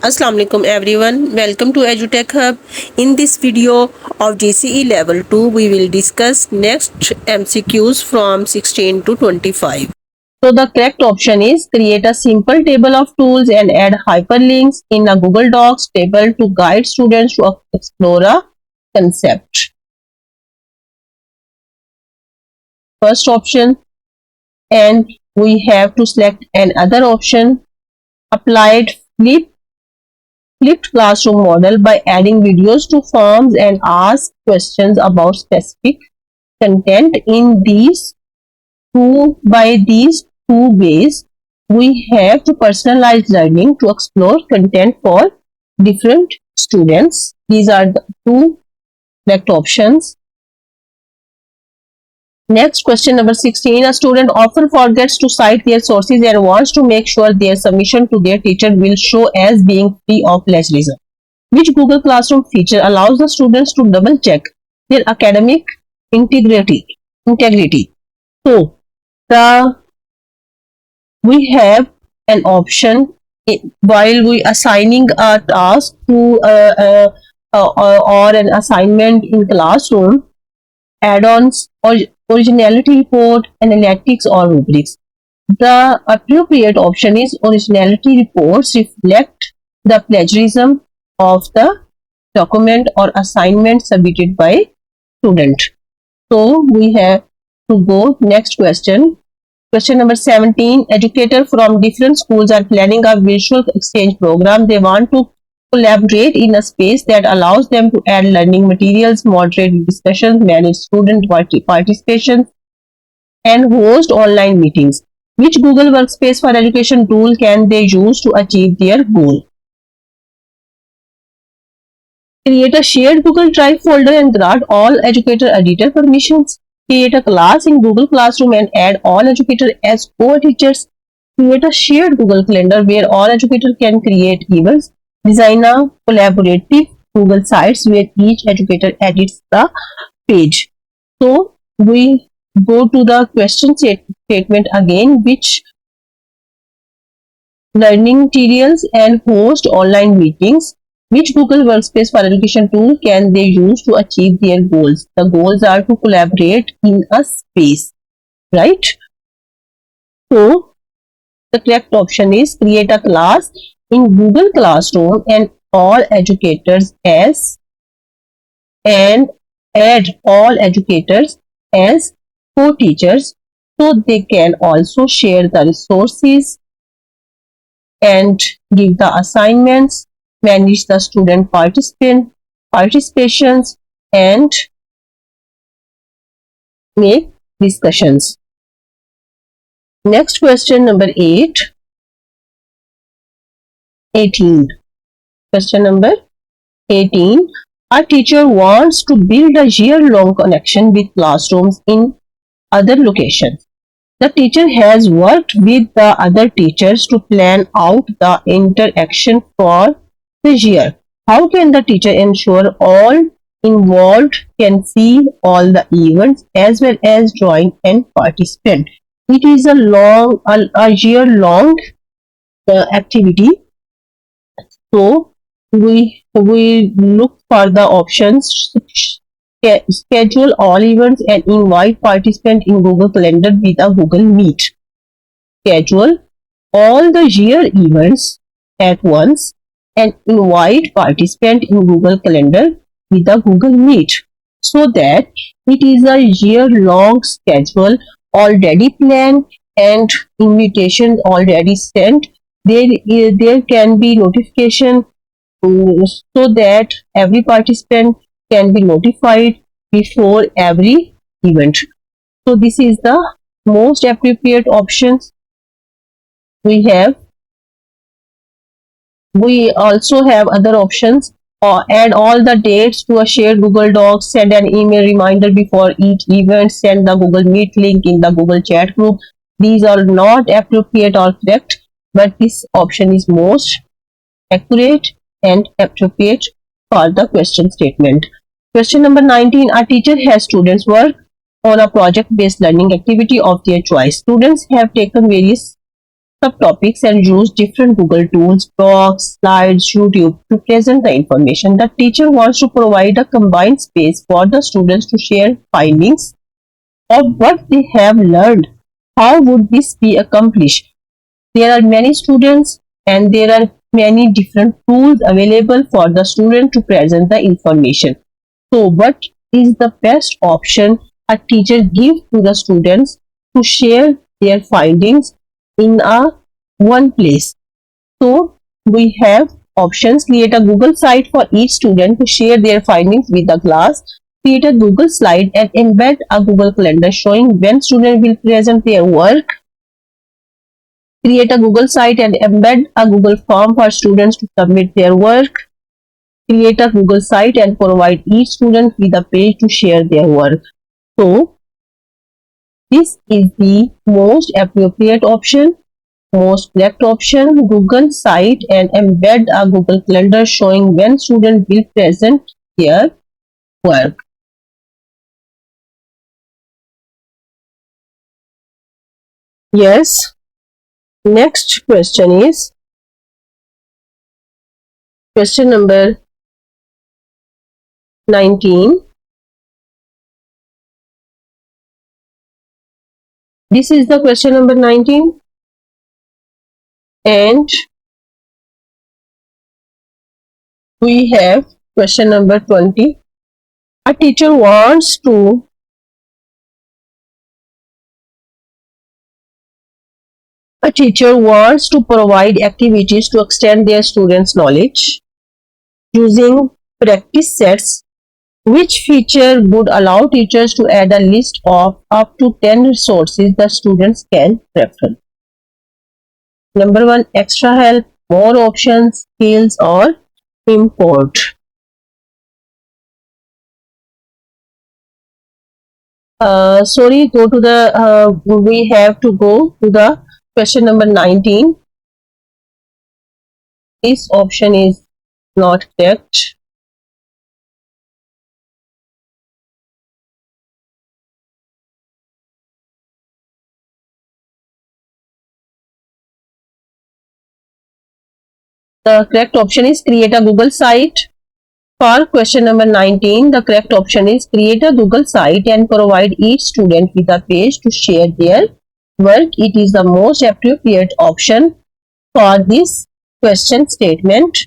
Assalamu alaikum everyone. Welcome to EduTech Hub. In this video of GCE Level 2, we will discuss next MCQs from 16 to 25. So the correct option is create a simple table of tools and add hyperlinks in a Google Docs table to guide students to explore a concept. First option, and we have to select another option, applied flipped classroom model by adding videos to forms and ask questions about specific content. In these two ways, we have to personalize learning to explore content for different students. These are the two correct options. Next, question number 16. A student often forgets to cite their sources and wants to make sure their submission to their teacher will show as being free of plagiarism. Which Google Classroom feature allows the students to double check their academic integrity? So, we have an option while we assigning a task to or an assignment in classroom, add-ons or originality report, analytics or rubrics. The appropriate option is originality reports reflect the plagiarism of the document or assignment submitted by student. So we have to go next question. Question number 17. Educators from different schools are planning a visual exchange program. They want to collaborate in a space that allows them to add learning materials, moderate discussions, manage student participation, and host online meetings. Which Google Workspace for Education tool can they use to achieve their goal? Create a shared Google Drive folder and grant all educator editor permissions. Create a class in Google Classroom and add all educators as co-teachers. Create a shared Google Calendar where all educators can create events. Design a collaborative Google Sites where each educator edits the page. So we go to the question statement again. Which learning materials and host online meetings? Which Google Workspace for Education tool can they use to achieve their goals? The goals are to collaborate in a space, right? So the correct option is create a class in Google Classroom and all educators as and add all educators as co-teachers so they can also share the resources and give the assignments, manage the student participations and make discussions. Next question number 18. Question number 18. A teacher wants to build a year-long connection with classrooms in other locations. The teacher has worked with the other teachers to plan out the interaction for the year. How can the teacher ensure all involved can see all the events as well as join and participate? It is a year-long activity. So we look for the options. Schedule all events and invite participants in Google Calendar with a Google Meet. Schedule all the year events at once and invite participants in Google Calendar with a Google Meet, so that it is a year-long schedule already planned and invitation already sent. There can be notification so that every participant can be notified before every event. So this is the most appropriate options we have. We also have other options. Add all the dates to a shared Google Docs, send an email reminder before each event, send the Google Meet link in the Google chat group. These are not appropriate or correct, but this option is most accurate and appropriate for the question statement. Question number 19. A teacher has students work on a project-based learning activity of their choice. Students have taken various subtopics and use different Google tools, blogs, slides, YouTube to present the information. The teacher wants to provide a combined space for the students to share findings of what they have learned. How would this be accomplished? There are many students and there are many different tools available for the student to present the information. So what is the best option a teacher gives to the students to share their findings in a one place? So we have options: create a Google site for each student to share their findings with the class, create a Google slide and embed a Google calendar showing when students will present their work, create a Google site and embed a Google form for students to submit their work, create a Google site and provide each student with a page to share their work. So this is the most appropriate option, most correct option: Google site and embed a Google calendar showing when students will present their work. Yes. Next question is question number 19. This is the question number 19 and we have question number 20. A teacher wants to provide activities to extend their students' knowledge using practice sets. Which feature would allow teachers to add a list of up to 10 resources the students can reference? Number 1, extra help, more options, skills or import. We have to go to the question number 19. This option is not correct. The correct option is create a Google site. For question number 19, the correct option is create a Google site and provide each student with a page to share their work. It is the most appropriate option for this question statement.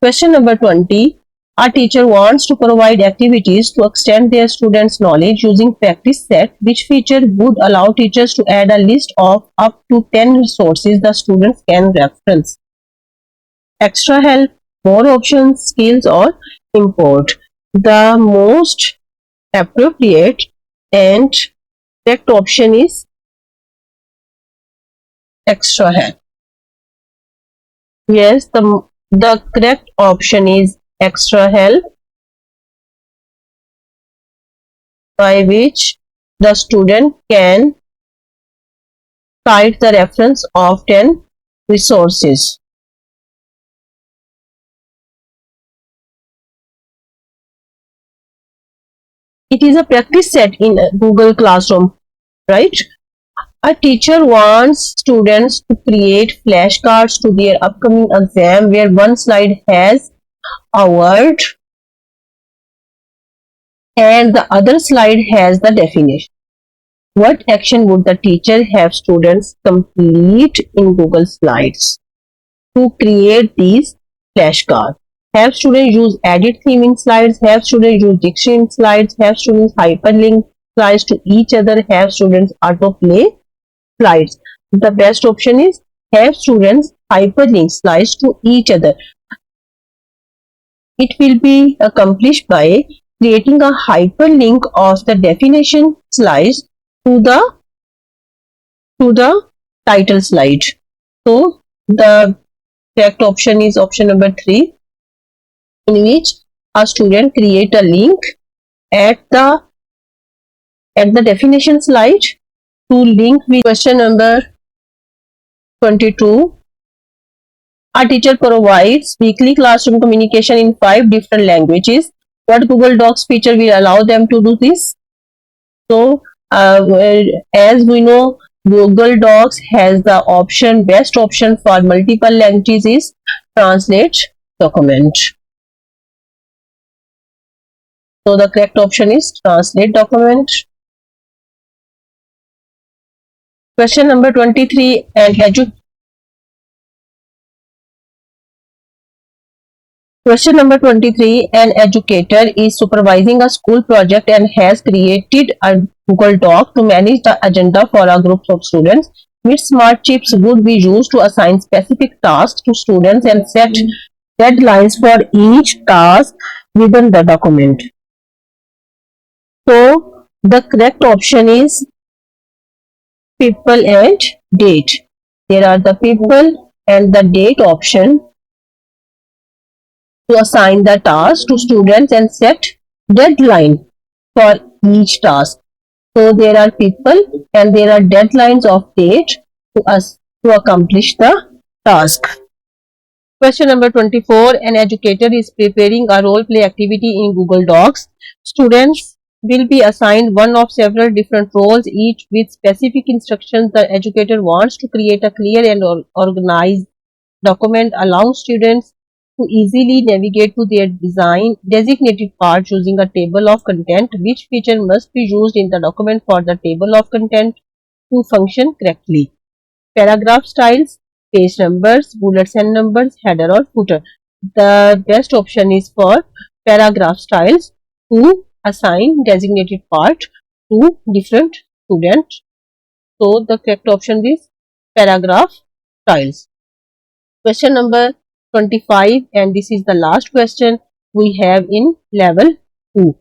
Question number 20. A teacher wants to provide activities to extend their students' knowledge using practice set. Which feature would allow teachers to add a list of up to 10 resources the students can reference? Extra help, more options, skills or import. The most appropriate and correct option is extra help. Yes, the correct option is extra help, by which the student can cite the reference of 10 resources. It is a practice set in Google Classroom, right? A teacher wants students to create flashcards to their upcoming exam where one slide has a word and the other slide has the definition. What action would the teacher have students complete in Google Slides to create these flashcards? Have students use edit theming slides, have students use dictionary slides, have students hyperlink slides to each other, have students autoplay slides. The best option is have students hyperlink slides to each other. It will be accomplished by creating a hyperlink of the definition slides to the title slide. So the correct option is option number 3, in which a student create a link at the definition slide to link with question number 22. A teacher provides weekly classroom communication in 5 different languages. What Google Docs feature will allow them to do this? So as we know, Google Docs has the option, best option for multiple languages is translate document. So the correct option is translate document. Question number 23. Question number 23. An educator is supervising a school project and has created a Google Doc to manage the agenda for a group of students. Which smart chips would be used to assign specific tasks to students and set deadlines for each task within the document? So the correct option is people and date. There are the people and the date option to assign the task to students and set deadline for each task. So there are people and there are deadlines of date to us to accomplish the task. Question number 24. An educator is preparing a role play activity in Google Docs. Students will be assigned one of several different roles, each with specific instructions. The educator wants to create a clear and organized document, allowing students to easily navigate to their designated part using a table of content. Which feature must be used in the document for the table of content to function correctly? Paragraph styles, page numbers, bullets and numbers, header or footer. The best option is for paragraph styles to assign designated part to different students. So the correct option is paragraph styles. Question number 25, and this is the last question we have in level 2.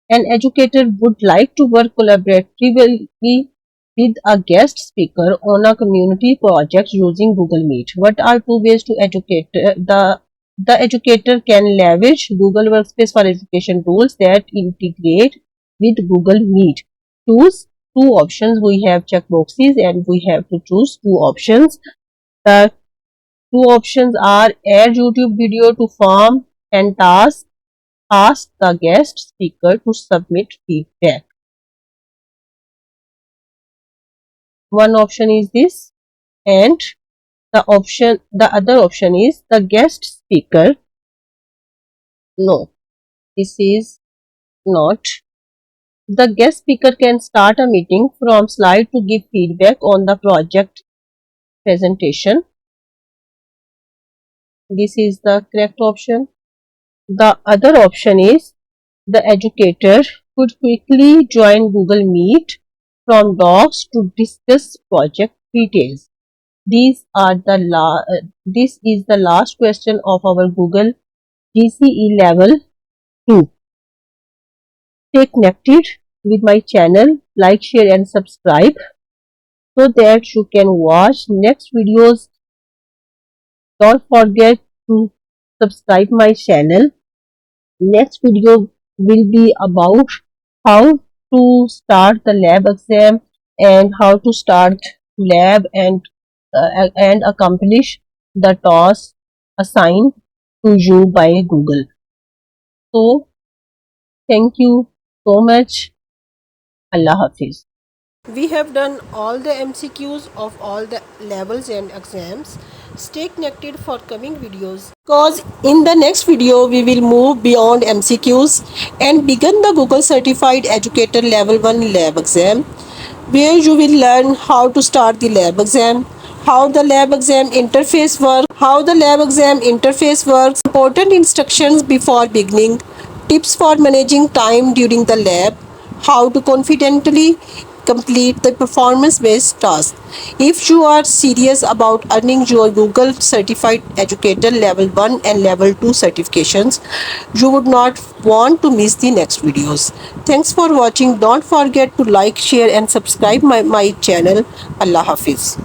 An educator would like to work collaboratively with a guest speaker on a community project using Google Meet. What are two ways to educate? The educator can leverage Google Workspace for education tools that integrate with Google Meet. Choose two options. We have checkboxes and we have to choose two options. The two options are add YouTube video to form and ask the guest speaker to submit feedback. One option is this, and the other option is the guest speaker. No, this is not. The guest speaker can start a meeting from slide to give feedback on the project presentation. This is the correct option. The other option is the educator could quickly join Google Meet from Docs to discuss project details. This is the last question of our Google GCE level 2. Stay connected with my channel, like, share and subscribe so that you can watch next videos. Don't forget to subscribe my channel. Next video will be about how to start the lab exam and how to start lab and accomplish the task assigned to you by Google. So thank you so much. Allah Hafiz. We have done all the MCQs of all the levels and exams. Stay connected for coming videos, because in the next video we will move beyond MCQs and begin the Google Certified Educator Level 1 lab exam, where you will learn how to start the lab exam, how the lab exam interface works, important instructions before beginning, tips for managing time during the lab, how to confidently complete the performance-based task. If you are serious about earning your Google Certified Educator Level 1 and Level 2 certifications, you would not want to miss the next videos. Thanks for watching. Don't forget to like, share and subscribe my channel. Allah Hafiz.